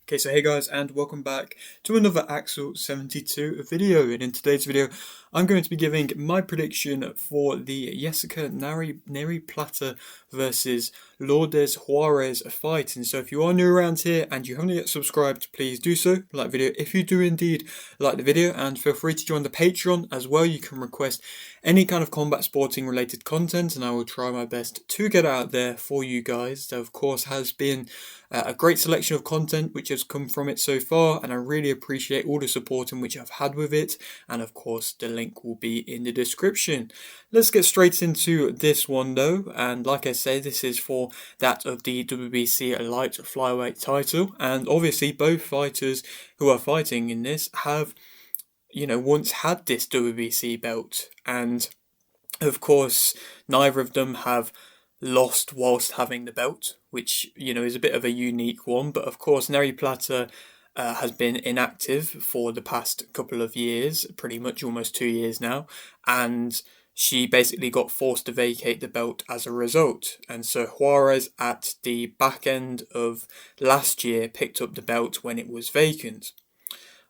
Okay, so hey guys, and welcome back to another Axel 72 video. And in today's video, I'm going to be giving my prediction for the Yesica Nery Plata versus Lourdes Juarez fight. And so if you are new around here and you haven't yet subscribed, please do so. Like the video if you do indeed like the video, and feel free to join the Patreon as well. You can request any kind of combat sporting related content, and I will try my best to get out there for you guys. There, of course, has been a great selection of content which has come from it so far, and I really appreciate all the support in which I've had with it, and of course the link will be in the description. Let's get straight into this one though, and like I say, this is for that of the WBC light flyweight title, and obviously both fighters who are fighting in this have, once had this WBC belt, and of course neither of them have lost whilst having the belt, which is a bit of a unique one. But of course, Nery Plata has been inactive for the past couple of years, pretty much almost 2 years now, and she basically got forced to vacate the belt as a result. And so Juarez, at the back end of last year, picked up the belt when it was vacant.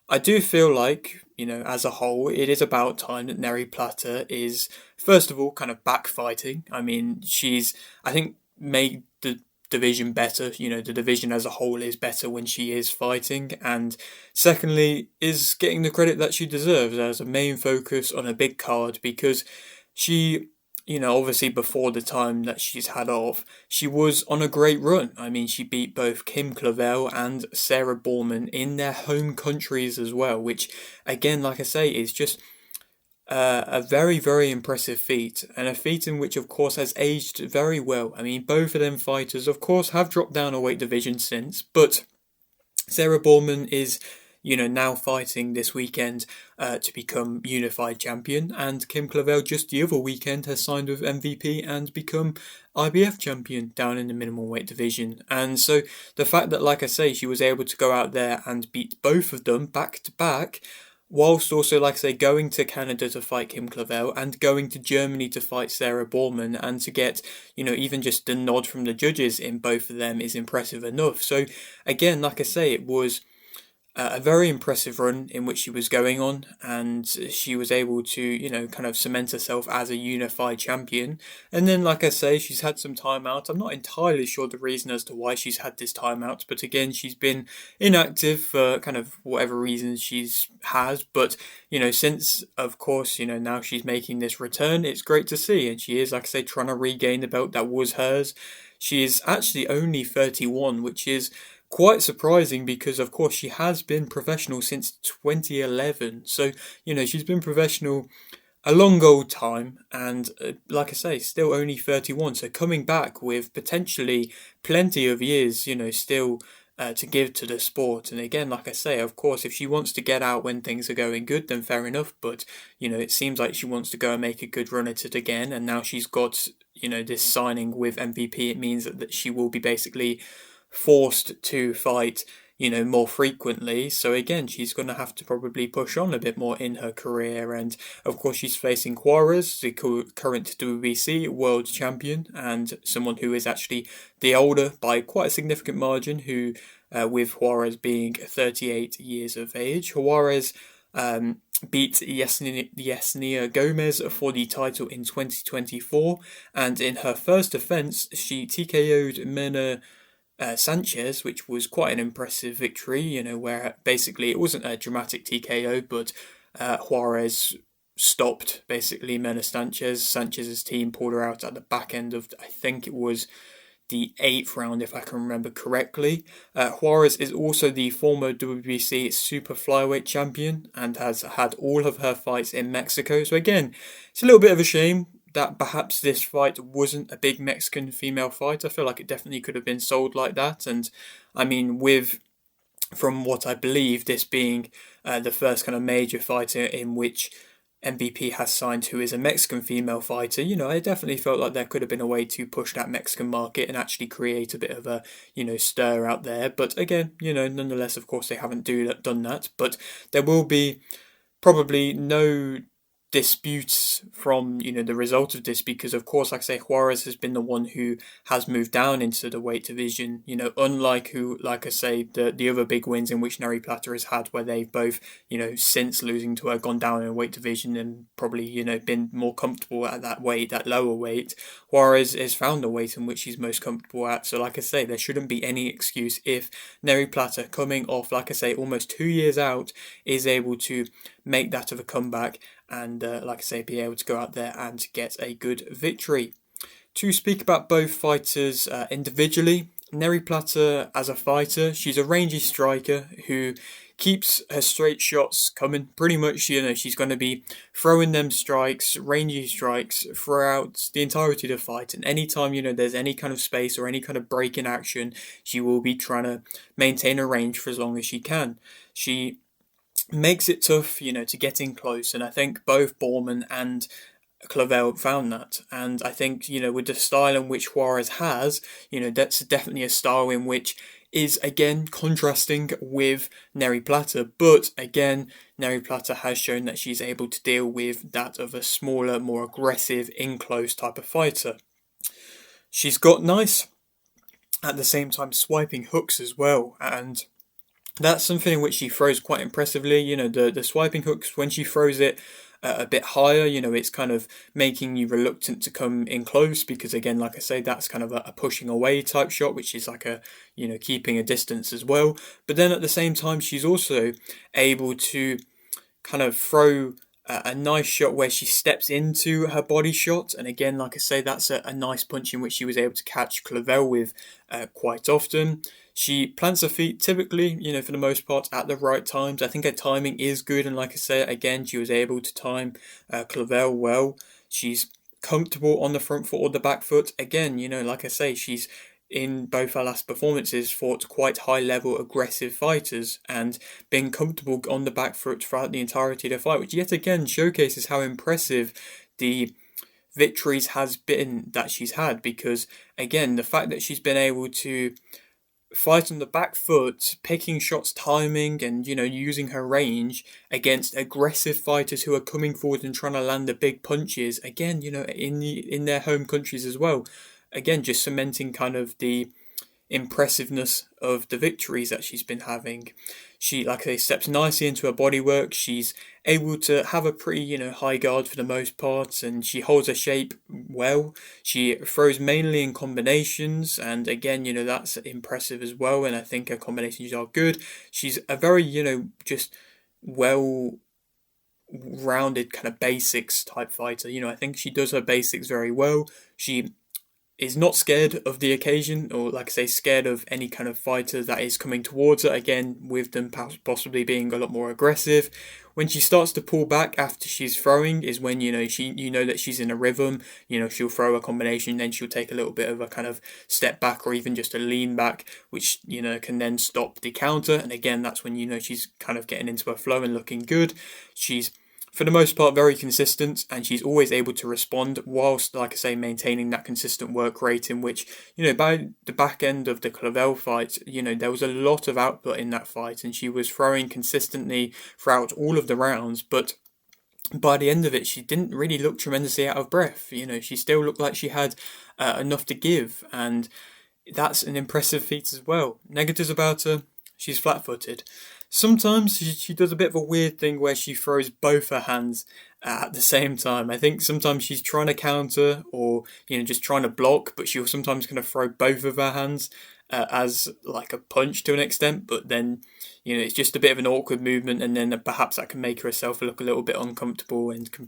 I do feel like, as a whole, it is about time that Nery Plata is, first of all, kind of back fighting. I mean, she's, I think, made the division better. The division as a whole is better when she is fighting. And secondly, is getting the credit that she deserves as a main focus on a big card, because she, obviously before the time that she's had off, she was on a great run. I mean, she beat both Kim Clavel and Sarah Borman in their home countries as well, which, again, like I say, is just a very, very impressive feat, and a feat in which, of course, has aged very well. I mean, both of them fighters, of course, have dropped down a weight division since, but Sarah Borman is now fighting this weekend to become unified champion, and Kim Clavel just the other weekend has signed with MVP and become IBF champion down in the minimum weight division. And so the fact that, like I say, she was able to go out there and beat both of them back to back, whilst also, like I say, going to Canada to fight Kim Clavel and going to Germany to fight Sarah Borman, and to get, even just the nod from the judges in both of them is impressive enough. So again, like I say, it was a very impressive run in which she was going on, and she was able to, kind of cement herself as a unified champion. And then, like I say, she's had some time out. I'm not entirely sure the reason as to why she's had this time out, but again, she's been inactive for kind of whatever reasons she's has. But, since, of course, now she's making this return, it's great to see. And she is, like I say, trying to regain the belt that was hers. She is actually only 31, which is quite surprising, because of course she has been professional since 2011. So she's been professional a long old time, and like I say, still only 31. So coming back with potentially plenty of years, still to give to the sport. And again, like I say, of course, if she wants to get out when things are going good, then fair enough. But it seems like she wants to go and make a good run at it again. And now she's got this signing with MVP. It means that she will be basically forced to fight more frequently. So again, she's going to have to probably push on a bit more in her career. And of course, she's facing Juarez, the current WBC world champion, and someone who is actually the older by quite a significant margin, who with Juarez being 38 years of age. Juarez beat Yesenia Gomez for the title in 2024, and in her first defense, she TKO'd Mena Sanchez, which was quite an impressive victory, where basically it wasn't a dramatic TKO, but Juarez stopped basically Mena Sanchez. Sanchez's team pulled her out at the back end of, I think it was the 8th round, if I can remember correctly. Juarez is also the former WBC super flyweight champion and has had all of her fights in Mexico. So again, it's a little bit of a shame that perhaps this fight wasn't a big Mexican female fight. I feel like it definitely could have been sold like that. And I mean, from what I believe, this being the first kind of major fighter in which MVP has signed who is a Mexican female fighter, I definitely felt like there could have been a way to push that Mexican market and actually create a bit of a, stir out there. But again, nonetheless, of course, they haven't done that. But there will be probably no disputes from, the result of this, because of course, like I say, Juarez has been the one who has moved down into the weight division, unlike like I say, the other big wins in which Nery Plata has had, where they've both, since losing to her, gone down in a weight division and probably, been more comfortable at that weight, that lower weight. Juarez has found a weight in which she's most comfortable at. So like I say, there shouldn't be any excuse if Nery Plata, coming off, like I say, almost 2 years out, is able to make that of a comeback and, like I say, be able to go out there and get a good victory. To speak about both fighters individually, Nery Plata as a fighter, she's a rangy striker who keeps her straight shots coming. Pretty much, she's going to be throwing them strikes, rangy strikes, throughout the entirety of the fight. And anytime, there's any kind of space or any kind of break in action, she will be trying to maintain her range for as long as she can. She makes it tough, to get in close. And I think both Borman and Clavel found that. And I think, with the style in which Juarez has, that's definitely a style in which is, again, contrasting with Nery Plata. But, again, Nery Plata has shown that she's able to deal with that of a smaller, more aggressive, in-close type of fighter. She's got nice, at the same time, swiping hooks as well. And that's something in which she throws quite impressively. The swiping hooks, when she throws it a bit higher, it's kind of making you reluctant to come in close, because again, like I say, that's kind of a pushing away type shot, which is like a, keeping a distance as well. But then at the same time, she's also able to kind of throw a nice shot where she steps into her body shot. And again, like I say, that's a nice punch in which she was able to catch Clavel with quite often. She plants her feet typically, for the most part, at the right times. I think her timing is good. And like I say, again, she was able to time Clavel well. She's comfortable on the front foot or the back foot. Again, like I say, she's in both her last performances fought quite high level aggressive fighters and been comfortable on the back foot throughout the entirety of the fight, which yet again showcases how impressive the victories has been that she's had. Because again, the fact that she's been able to fight on the back foot, picking shots, timing, and using her range against aggressive fighters who are coming forward and trying to land the big punches, again, in their home countries as well, again, just cementing kind of the impressiveness of the victories that she's been having. She, like I say, steps nicely into her bodywork. She's able to have a pretty, high guard for the most part, and she holds her shape well. She throws mainly in combinations, and again, that's impressive as well, and I think her combinations are good. She's a very, just well rounded kind of basics type fighter. I think she does her basics very well. She is not scared of the occasion, or like I say, scared of any kind of fighter that is coming towards her, again, with them possibly being a lot more aggressive. When she starts to pull back after she's throwing is when, that she's in a rhythm. She'll throw a combination, then she'll take a little bit of a kind of step back or even just a lean back, which, can then stop the counter. And again, that's when, she's kind of getting into her flow and looking good. She's, for the most part, very consistent, and she's always able to respond whilst, like I say, maintaining that consistent work rate, in which, by the back end of the Clavel fight, there was a lot of output in that fight, and she was throwing consistently throughout all of the rounds, but by the end of it, she didn't really look tremendously out of breath. She still looked like she had enough to give, and that's an impressive feat as well. Negatives about her: she's flat-footed. Sometimes she does a bit of a weird thing where she throws both her hands at the same time. I think sometimes she's trying to counter or, just trying to block, but she'll sometimes kind of throw both of her hands as like a punch to an extent, but then, it's just a bit of an awkward movement, and then perhaps that can make herself look a little bit uncomfortable and can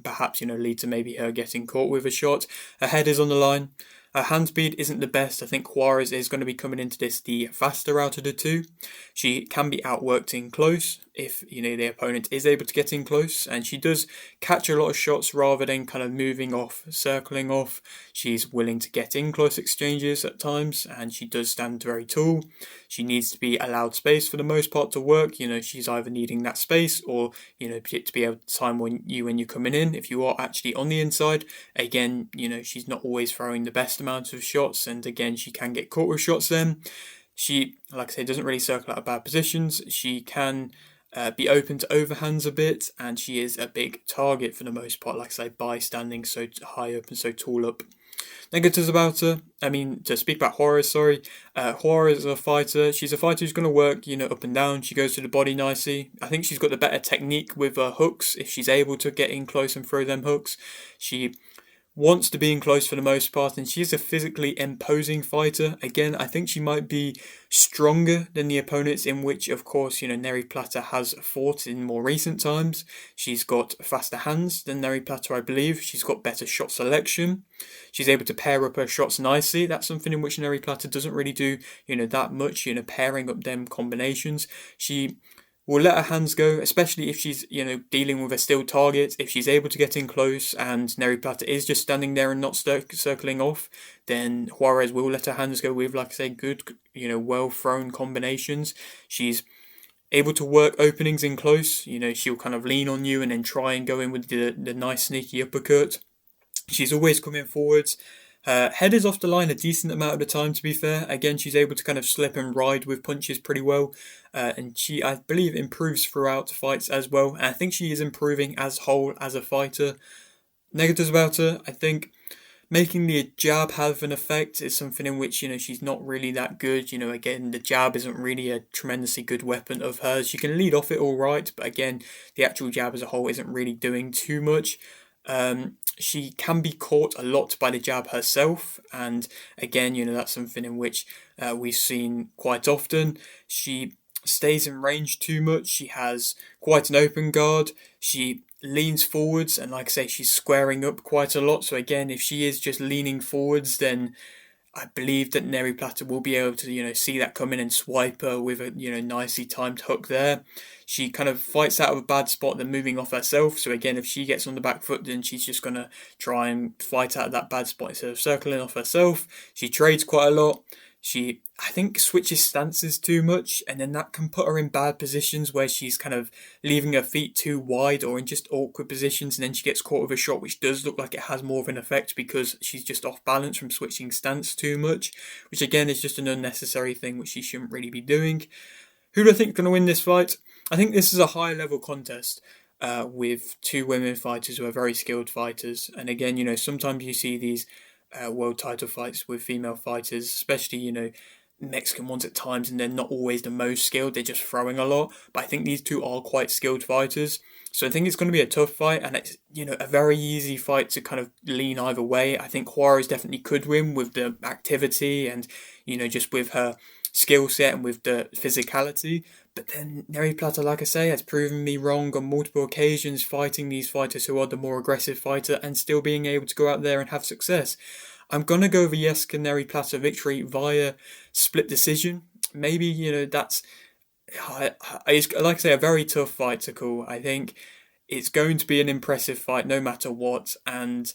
perhaps, lead to maybe her getting caught with a shot. Her head is on the line. Her hand speed isn't the best. I think Juarez is going to be coming into this the faster out of the two. She can be outworked in close if, the opponent is able to get in close, and she does catch a lot of shots rather than kind of moving off, circling off. She's willing to get in close exchanges at times, and she does stand very tall. She needs to be allowed space for the most part to work. She's either needing that space or, to be able to time when you're coming in. If you are actually on the inside, again, she's not always throwing the best amount of shots, and again, she can get caught with shots then. She, like I say, doesn't really circle out of bad positions. She can be open to overhands a bit, and she is a big target for the most part, like I say, by standing so high up and so tall up. Negatives about her, I mean, to speak about Juarez, sorry. Juarez is a fighter. She's a fighter who's going to work, up and down. She goes to the body nicely. I think she's got the better technique with her hooks, if she's able to get in close and throw them hooks. She wants to be in close for the most part, and she's a physically imposing fighter. Again, I think she might be stronger than the opponents in which, of course, Nery Plata has fought in more recent times. She's got faster hands than Nery Plata, I believe. She's got better shot selection. She's able to pair up her shots nicely. That's something in which Nery Plata doesn't really do, that much, pairing up them combinations. She will let her hands go, especially if she's, dealing with a still target. If she's able to get in close and Nery Plata is just standing there and not circling off, then Juarez will let her hands go with, like I say, good, well-thrown combinations. She's able to work openings in close. She'll kind of lean on you and then try and go in with the nice sneaky uppercut. She's always coming forwards. Her head is off the line a decent amount of the time, to be fair. Again, she's able to kind of slip and ride with punches pretty well. And she, I believe, improves throughout fights as well. And I think she is improving as whole as a fighter. Negatives about her, I think making the jab have an effect is something in which, she's not really that good. Again, the jab isn't really a tremendously good weapon of hers. She can lead off it all right, but again, the actual jab as a whole isn't really doing too much. She can be caught a lot by the jab herself, and again, that's something in which we've seen quite often. She stays in range too much. She has quite an open guard. She leans forwards, and like I say, she's squaring up quite a lot. So again, if she is just leaning forwards, then I believe that Nery Plata will be able to, see that coming and swipe her with a, nicely timed hook there. She kind of fights out of a bad spot, then moving off herself. So again, if she gets on the back foot, then she's just going to try and fight out of that bad spot instead of circling off herself. She trades quite a lot. She, I think, switches stances too much, and then that can put her in bad positions where she's kind of leaving her feet too wide or in just awkward positions, and then she gets caught with a shot which does look like it has more of an effect because she's just off balance from switching stance too much, which again is just an unnecessary thing which she shouldn't really be doing. Who do I think is going to win this fight? I think this is a high level contest with two women fighters who are very skilled fighters, and again, sometimes you see these world title fights with female fighters, especially, Mexican ones at times, and they're not always the most skilled, they're just throwing a lot, but I think these two are quite skilled fighters, so I think it's going to be a tough fight, and it's, a very easy fight to kind of lean either way. I think Juarez definitely could win with the activity and, just with her skill set and with the physicality, but then Nery Plata, like I say, has proven me wrong on multiple occasions, fighting these fighters who are the more aggressive fighter and still being able to go out there and have success. I'm going to go for Yesica Nery Plata victory via split decision. Maybe, that's, it's, like I say, a very tough fight to call. I think it's going to be an impressive fight no matter what. And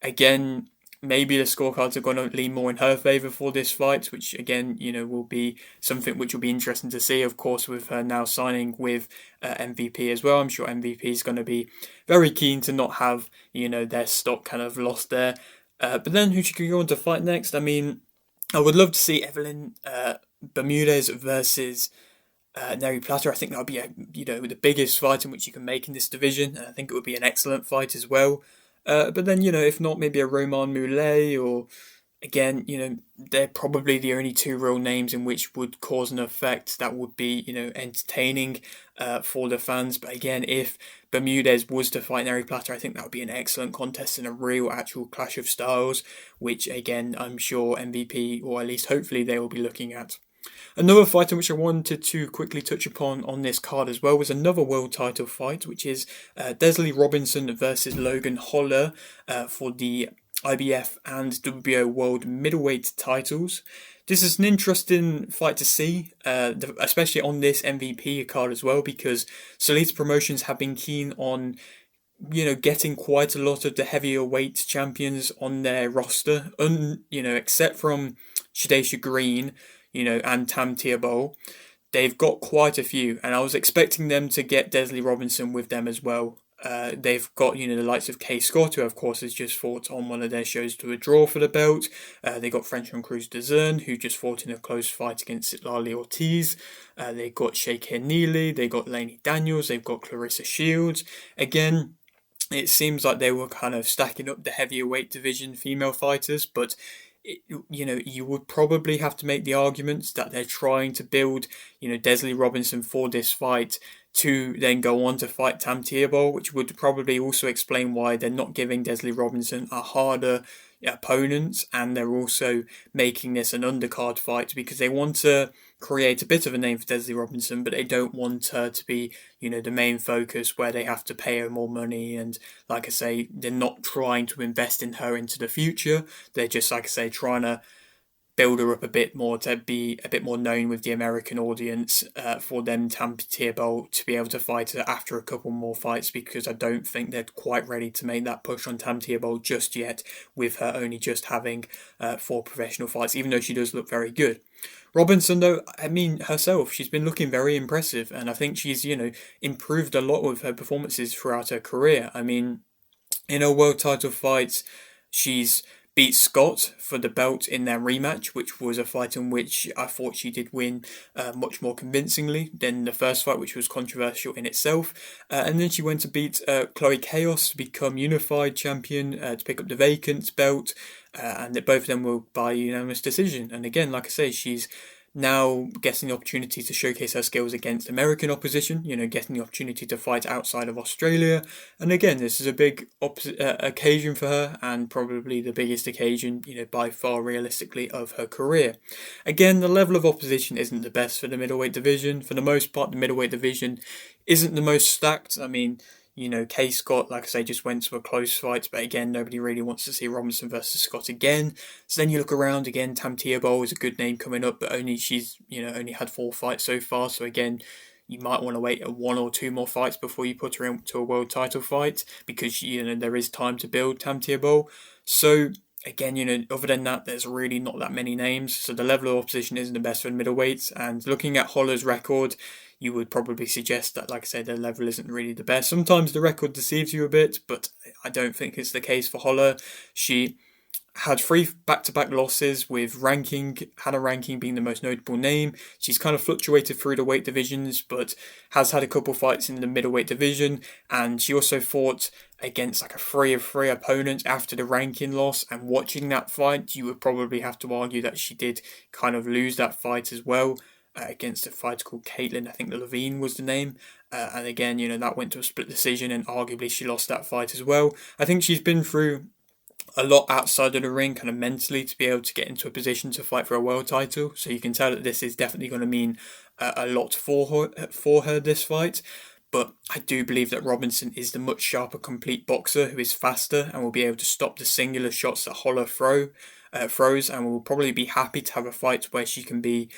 again, maybe the scorecards are going to lean more in her favour for this fight, which again, will be something which will be interesting to see, of course, with her now signing with MVP as well. I'm sure MVP is going to be very keen to not have, their stock kind of lost there. But then who should go on to fight next? I mean, I would love to see Evelyn Bermudez versus Nery Plata. I think that would be the biggest fight in which you can make in this division, and I think it would be an excellent fight as well. But then, if not, maybe a Roman Moulet, or again, they're probably the only two real names in which would cause an effect that would be, entertaining for the fans. But again, if Bermudez was to fight Nery Plata, I think that would be an excellent contest and a real actual clash of styles, which again, I'm sure MVP, or at least hopefully they will be looking at. Another fight in which I wanted to quickly touch upon on this card as well was another world title fight, which is Desley Robinson versus Logan Holler for the IBF and WBO World Middleweight titles. This is an interesting fight to see, especially on this MVP card as well, because Solita Promotions have been keen on, getting quite a lot of the heavier weight champions on their roster, except from Shadesha Green, and Tam Theobald. They've got quite a few, and I was expecting them to get Desley Robinson with them as well. They've got, the likes of Kay Scott, who of course has just fought on one of their shows to a draw for the belt. They got Frenchman Cruz Dezern, who just fought in a close fight against Citlali Ortiz. They got Yesica Nery, they got Lainey Daniels, they've got Clarissa Shields. Again, it seems like they were kind of stacking up the heavyweight division female fighters, but you would probably have to make the argument that they're trying to build, Desley Robinson for this fight to then go on to fight Tam Theobald, which would probably also explain why they're not giving Desley Robinson a harder opponent, and they're also making this an undercard fight because they want to create a bit of a name for Desley Robinson, but they don't want her to be, the main focus where they have to pay her more money. And like I say, they're not trying to invest in her into the future. They're just, like I say, trying to build her up a bit more to be a bit more known with the American audience, for them, Tam Theobald, to be able to fight her after a couple more fights, because I don't think they're quite ready to make that push on Tam Theobald just yet, with her only just having 4 professional fights, even though she does look very good. Robinson, though, I mean, herself, she's been looking very impressive, and I think she's, improved a lot with her performances throughout her career. I mean, in her world title fights, she's beat Scott for the belt in their rematch, which was a fight in which I thought she did win much more convincingly than the first fight, which was controversial in itself. And then she went to beat Chloe Chaos to become unified champion, to pick up the vacant belt, and that both of them were by unanimous decision. And again, like I say, she's now getting the opportunity to showcase her skills against American opposition, getting the opportunity to fight outside of Australia. And again, this is a big occasion for her, and probably the biggest occasion, by far realistically, of her career. Again, the level of opposition isn't the best for the middleweight division. For the most part, the middleweight division isn't the most stacked. I mean, Kay Scott, like I say, just went to a close fight, but again, nobody really wants to see Robinson versus Scott again. So then you look around again, Tam Theobald is a good name coming up, but she's only had 4 fights so far. So again, you might want to wait 1 or 2 more fights before you put her into a world title fight, because there is time to build Tam Theobald. So again, other than that, there's really not that many names. So the level of opposition isn't the best for the middleweights. And looking at Holler's record, you would probably suggest that, like I said, their level isn't really the best. Sometimes the record deceives you a bit, but I don't think it's the case for Holler. She had 3 back-to-back losses, with Hannah Ranking being the most notable name. She's kind of fluctuated through the weight divisions, but has had a couple fights in the middleweight division, and she also fought against like a 3 of 3 opponent after the Ranking loss. And watching that fight, you would probably have to argue that she did kind of lose that fight as well, against a fighter called Caitlin, I think the Levine was the name. And again, that went to a split decision, and arguably she lost that fight as well. I think she's been through a lot outside of the ring, kind of mentally, to be able to get into a position to fight for a world title. So you can tell that this is definitely going to mean a lot for her this fight. But I do believe that Robinson is the much sharper, complete boxer who is faster and will be able to stop the singular shots that Holler throws, and will probably be happy to have a fight where she can be,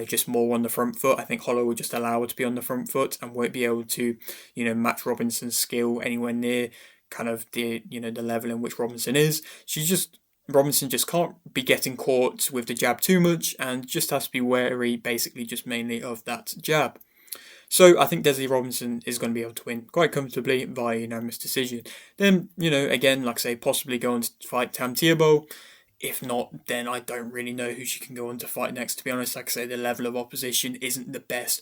just more on the front foot. I think Holler will just allow her to be on the front foot and won't be able to, match Robinson's skill anywhere near kind of the level in which Robinson is. Robinson just can't be getting caught with the jab too much, and just has to be wary, basically, just mainly of that jab. So I think Desley Robinson is going to be able to win quite comfortably via unanimous decision. Then, again, like I say, possibly go on to fight Tam Theobald. If not, then I don't really know who she can go on to fight next, to be honest. Like I say, the level of opposition isn't the best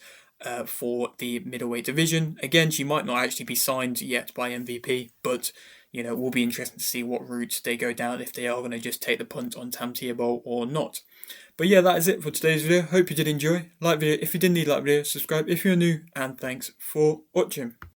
for the middleweight division. Again, she might not actually be signed yet by MVP, but it will be interesting to see what route they go down, if they are going to just take the punt on Tam Theobald or not. But yeah, that is it for today's video. Hope you did enjoy. Like video if you did, like video, subscribe if you're new, and thanks for watching.